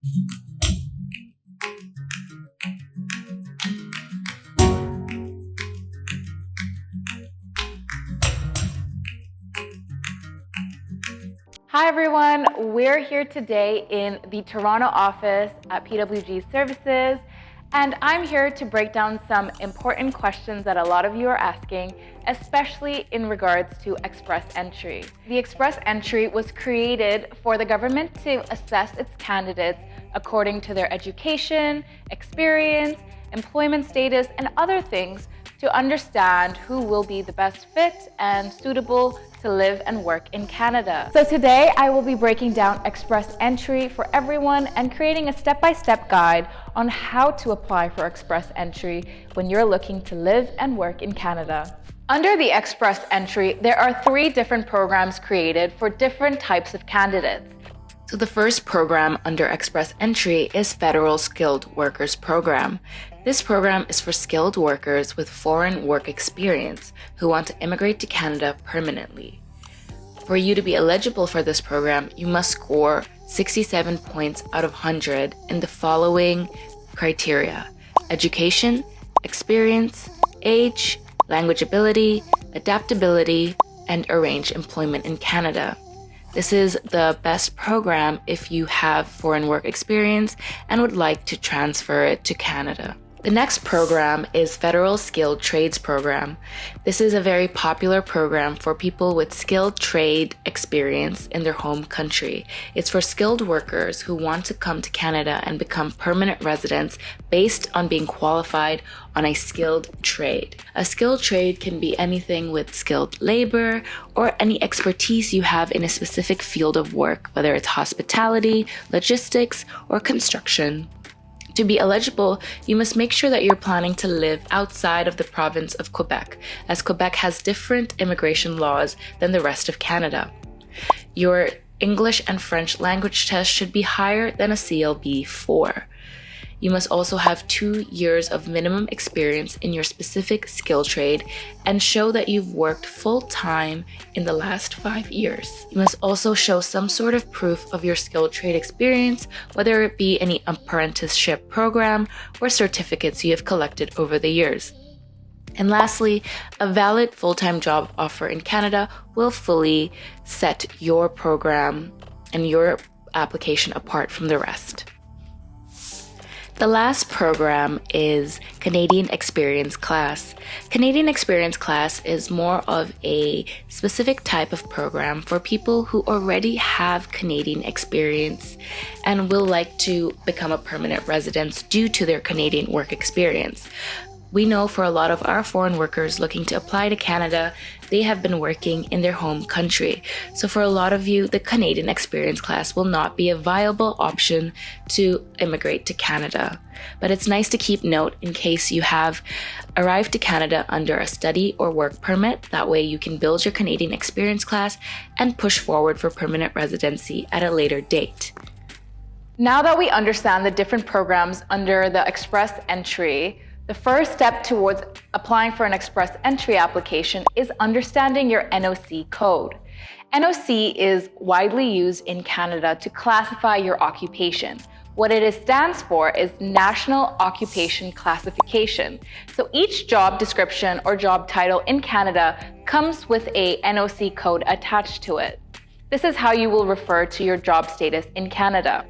Hi everyone, we're here today in the Toronto office at PWG Services, and I'm here to break down some important questions that a lot of you are asking, especially in regards to Express Entry. The Express Entry was created for the government to assess its candidates according to their education, experience, employment status, and other things to understand who will be the best fit and suitable to live and work in Canada. So today I will be breaking down Express Entry for everyone and creating a step-by-step guide on how to apply for Express Entry when you're looking to live and work in Canada. Under the Express Entry, there are 3 different programs created for different types of candidates. So the first program under Express Entry is Federal Skilled Workers Program. This program is for skilled workers with foreign work experience who want to immigrate to Canada permanently. For you to be eligible for this program, you must score 67 points out of 100 in the following criteria: education, experience, age, language ability, adaptability, and arrange employment in Canada. This is the best program if you have foreign work experience and would like to transfer it to Canada. The next program is Federal Skilled Trades Program. This is a very popular program for people with skilled trade experience in their home country. It's for skilled workers who want to come to Canada and become permanent residents based on being qualified on a skilled trade. A skilled trade can be anything with skilled labor or any expertise you have in a specific field of work, whether it's hospitality, logistics, or construction. To be eligible, you must make sure that you're planning to live outside of the province of Quebec, as Quebec has different immigration laws than the rest of Canada. Your English and French language test should be higher than a CLB 4. You must also have 2 years of minimum experience in your specific skill trade and show that you've worked full-time in the last 5 years. You must also show some sort of proof of your skilled trade experience, whether it be any apprenticeship program or certificates you have collected over the years. And lastly, a valid full-time job offer in Canada will fully set your program and your application apart from the rest. The last program is Canadian Experience Class. Canadian Experience Class is more of a specific type of program for people who already have Canadian experience and will like to become a permanent resident due to their Canadian work experience. We know for a lot of our foreign workers looking to apply to Canada, they have been working in their home country. So for a lot of you, the Canadian Experience Class will not be a viable option to immigrate to Canada. But it's nice to keep note in case you have arrived to Canada under a study or work permit. That way you can build your Canadian Experience Class and push forward for permanent residency at a later date. Now that we understand the different programs under the Express Entry, the first step towards applying for an Express Entry application is understanding your NOC code. NOC is widely used in Canada to classify your occupation. What it stands for is National Occupation Classification. So each job description or job title in Canada comes with a NOC code attached to it. This is how you will refer to your job status in Canada.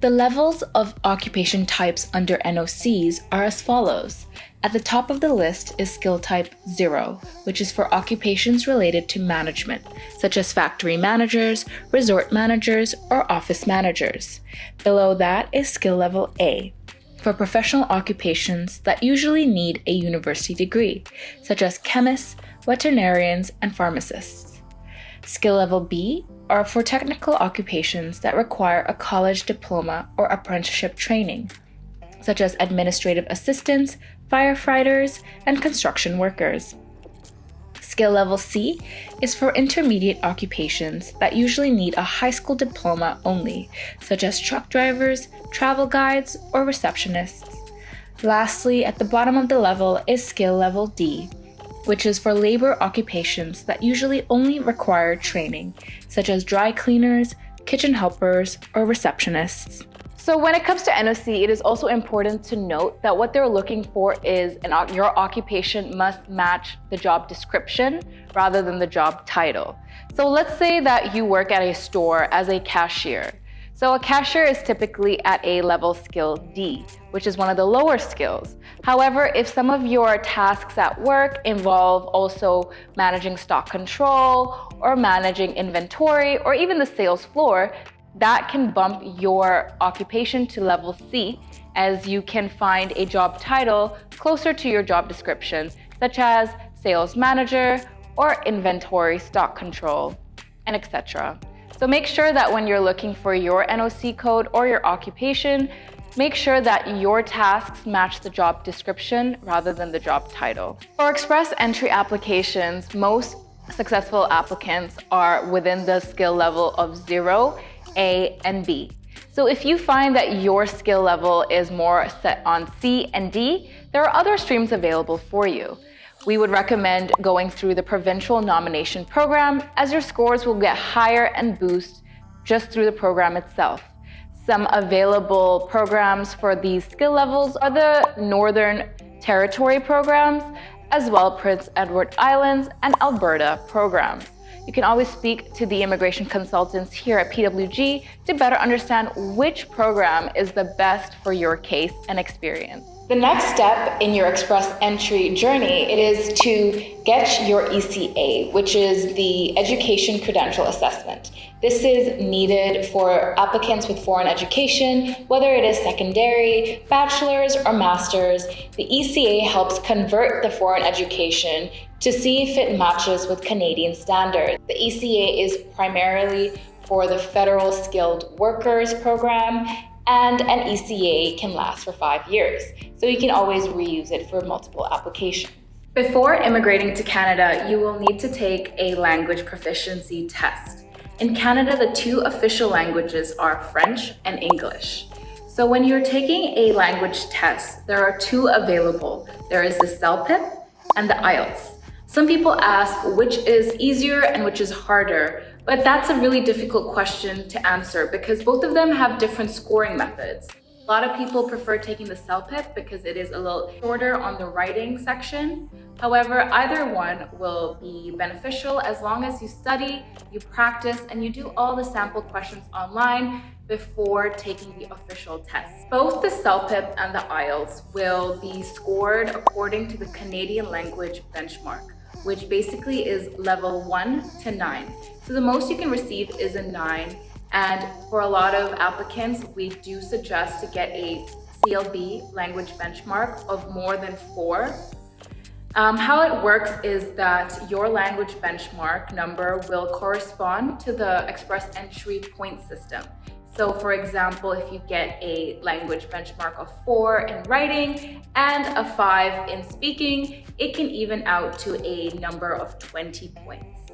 The levels of occupation types under NOCs are as follows. At the top of the list is skill type 0, which is for occupations related to management, such as factory managers, resort managers, or office managers. Below that is skill level A, for professional occupations that usually need a university degree, such as chemists, veterinarians, and pharmacists. Skill level B are for technical occupations that require a college diploma or apprenticeship training, such as administrative assistants, firefighters, and construction workers. Skill level C is for intermediate occupations that usually need a high school diploma only, such as truck drivers, travel guides, or receptionists. Lastly, at the bottom of the level is skill level D, which is for labor occupations that usually only require training, such as dry cleaners, kitchen helpers, or receptionists. So when it comes to NOC, it is also important to note that what they're looking for is your occupation must match the job description rather than the job title. So let's say that you work at a store as a cashier. So a cashier is typically at a level skill D, which is one of the lower skills. However, if some of your tasks at work involve also managing stock control or managing inventory or even the sales floor, that can bump your occupation to level C, as you can find a job title closer to your job description, such as sales manager or inventory stock control, and etc. So make sure that when you're looking for your NOC code or your occupation, make sure that your tasks match the job description rather than the job title. For express entry applications, most successful applicants are within the skill level of 0, A, and B. So if you find that your skill level is more set on C and D, there are other streams available for you. We would recommend going through the provincial nomination program, as your scores will get higher and boost just through the program itself. Some available programs for these skill levels are the Northern Territory programs, as well Prince Edward Islands and Alberta programs. You can always speak to the immigration consultants here at PWG to better understand which program is the best for your case and experience. The next step in your express entry journey, it is to get your ECA, which is the Education Credential Assessment. This is needed for applicants with foreign education, whether it is secondary, bachelor's, or master's. The ECA helps convert the foreign education to see if it matches with Canadian standards. The ECA is primarily for the Federal Skilled Workers Program, and an ECA can last for 5 years, so you can always reuse it for multiple applications. Before immigrating to Canada, you will need to take a language proficiency test. In Canada, the two official languages are French and English. So when you're taking a language test, there are two available. There is the CELPIP and the IELTS. Some people ask which is easier and which is harder, but that's a really difficult question to answer because both of them have different scoring methods. A lot of people prefer taking the CELPIP because it is a little shorter on the writing section. However, either one will be beneficial as long as you study, you practice, and you do all the sample questions online before taking the official test. Both the CELPIP and the IELTS will be scored according to the Canadian language benchmark, which basically is level 1 to 9. So the most you can receive is a 9. And for a lot of applicants, we do suggest to get a CLB language benchmark of more than 4. How it works is that your language benchmark number will correspond to the express entry point system. So for example, if you get a language benchmark of 4 in writing and a 5 in speaking, it can even out to a number of 20 points,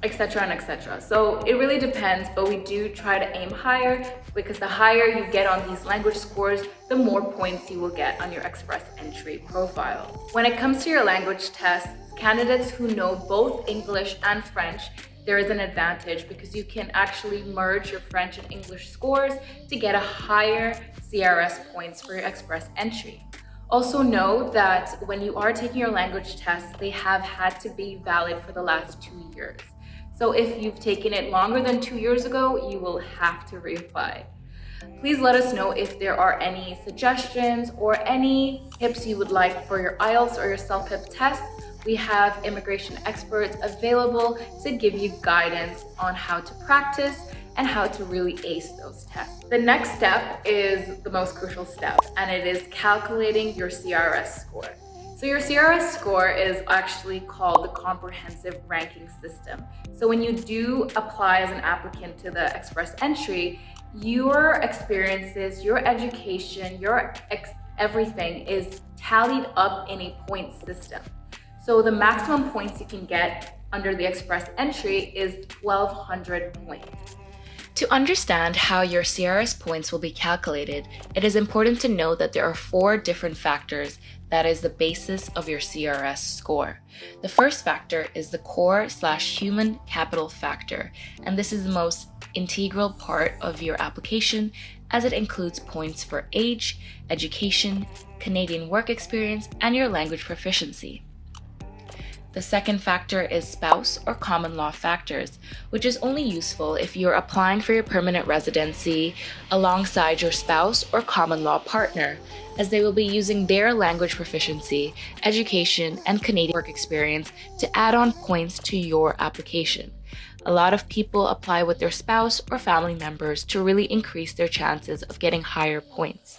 etc. and etc. So it really depends, but we do try to aim higher because the higher you get on these language scores, the more points you will get on your express entry profile. When it comes to your language tests, candidates who know both English and French, there is an advantage because you can actually merge your French and English scores to get a higher CRS points for your express entry. Also know that when you are taking your language tests, they have had to be valid for the last 2 years. So if you've taken it longer than 2 years ago, you will have to reapply. Please let us know if there are any suggestions or any tips you would like for your IELTS or your CELPIP tests. We have immigration experts available to give you guidance on how to practice and how to really ace those tests. The next step is the most crucial step, and it is calculating your CRS score. So your CRS score is actually called the Comprehensive Ranking System. So when you do apply as an applicant to the express entry, your experiences, your education, everything is tallied up in a point system. So the maximum points you can get under the express entry is 1,200 points. To understand how your CRS points will be calculated, it is important to know that there are 4 different factors that is the basis of your CRS score. The first factor is the core/human capital factor, and this is the most integral part of your application as it includes points for age, education, Canadian work experience, and your language proficiency. The second factor is spouse or common law factors, which is only useful if you're applying for your permanent residency alongside your spouse or common law partner, as they will be using their language proficiency, education, and Canadian work experience to add on points to your application. A lot of people apply with their spouse or family members to really increase their chances of getting higher points.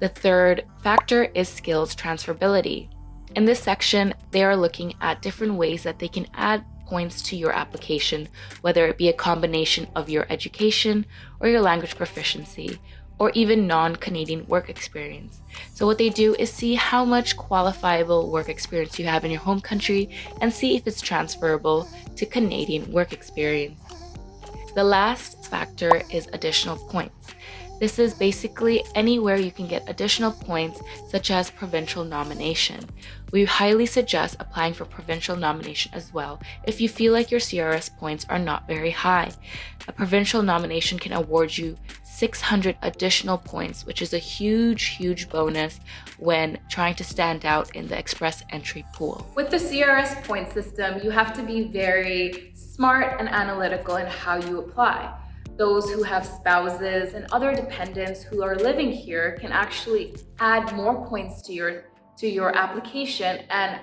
The third factor is skills transferability. In this section, they are looking at different ways that they can add points to your application, whether it be a combination of your education or your language proficiency, or even non-Canadian work experience. So what they do is see how much qualifiable work experience you have in your home country and see if it's transferable to Canadian work experience. The last factor is additional points. This is basically anywhere you can get additional points, such as provincial nomination. We highly suggest applying for provincial nomination as well if you feel like your CRS points are not very high. A provincial nomination can award you 600 additional points, which is a huge bonus when trying to stand out in the express entry pool. With the CRS point system, you have to be very smart and analytical in how you apply. Those who have spouses and other dependents who are living here can actually add more points to your application and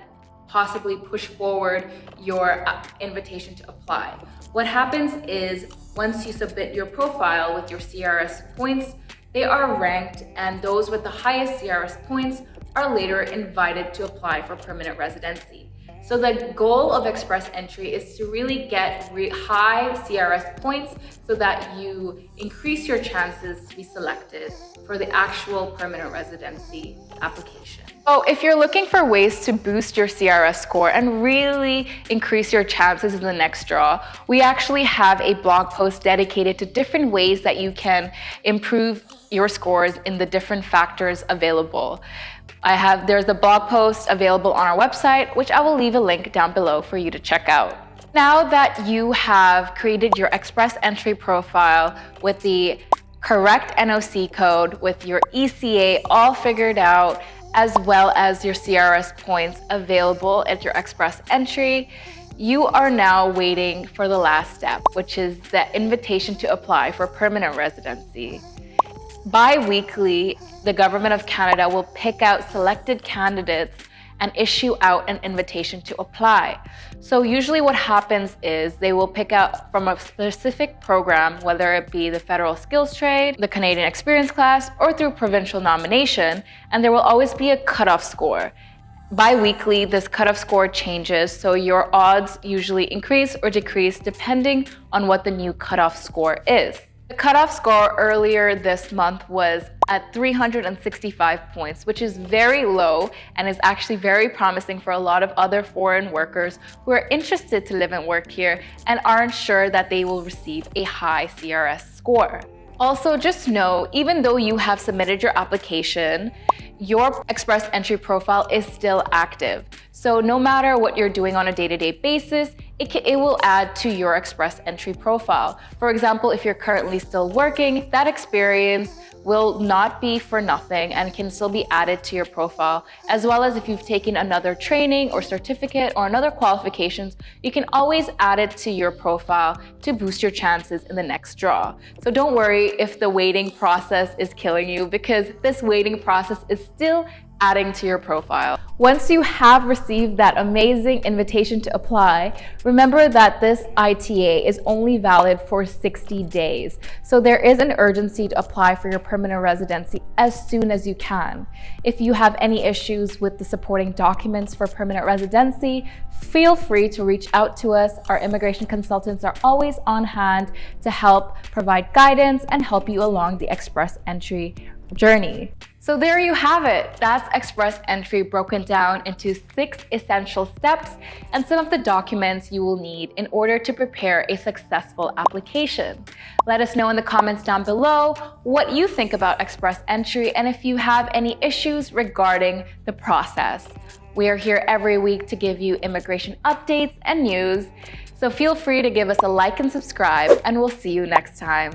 possibly push forward your invitation to apply. What happens is once you submit your profile with your CRS points, they are ranked, and those with the highest CRS points are later invited to apply for permanent residency. So the goal of express entry is to really get high CRS points so that you increase your chances to be selected for the actual permanent residency application. So if you're looking for ways to boost your CRS score and really increase your chances in the next draw, we actually have a blog post dedicated to different ways that you can improve your scores in the different factors available. There's a blog post available on our website, which I will leave a link down below for you to check out. Now that you have created your express entry profile with the correct NOC code, with your ECA all figured out, as well as your CRS points available at your express entry, you are now waiting for the last step, which is the invitation to apply for permanent residency. Bi-weekly, the Government of Canada will pick out selected candidates and issue out an invitation to apply. So usually what happens is they will pick out from a specific program, whether it be the Federal Skills Trade, the Canadian Experience Class, or through provincial nomination, and there will always be a cutoff score. Bi-weekly, this cutoff score changes, so your odds usually increase or decrease depending on what the new cutoff score is. The cutoff score earlier this month was at 365 points, which is very low and is actually very promising for a lot of other foreign workers who are interested to live and work here and aren't sure that they will receive a high CRS score. Also, just know, even though you have submitted your application, your express entry profile is still active. So no matter what you're doing on a day-to-day basis, it will add to your express entry profile. For example, if you're currently still working, that experience will not be for nothing and can still be added to your profile, as well as if you've taken another training or certificate or another qualifications, you can always add it to your profile to boost your chances in the next draw. So don't worry if the waiting process is killing you, because this waiting process is still adding to your profile. Once you have received that amazing invitation to apply, remember that this ITA is only valid for 60 days. So there is an urgency to apply for your permanent residency as soon as you can. If you have any issues with the supporting documents for permanent residency, feel free to reach out to us. Our immigration consultants are always on hand to help provide guidance and help you along the express entry journey. So there you have it. That's express entry broken down into 6 essential steps and some of the documents you will need in order to prepare a successful application. Let us know in the comments down below what you think about express entry and if you have any issues regarding the process. We are here every week to give you immigration updates and news, so feel free to give us a like and subscribe, and we'll see you next time.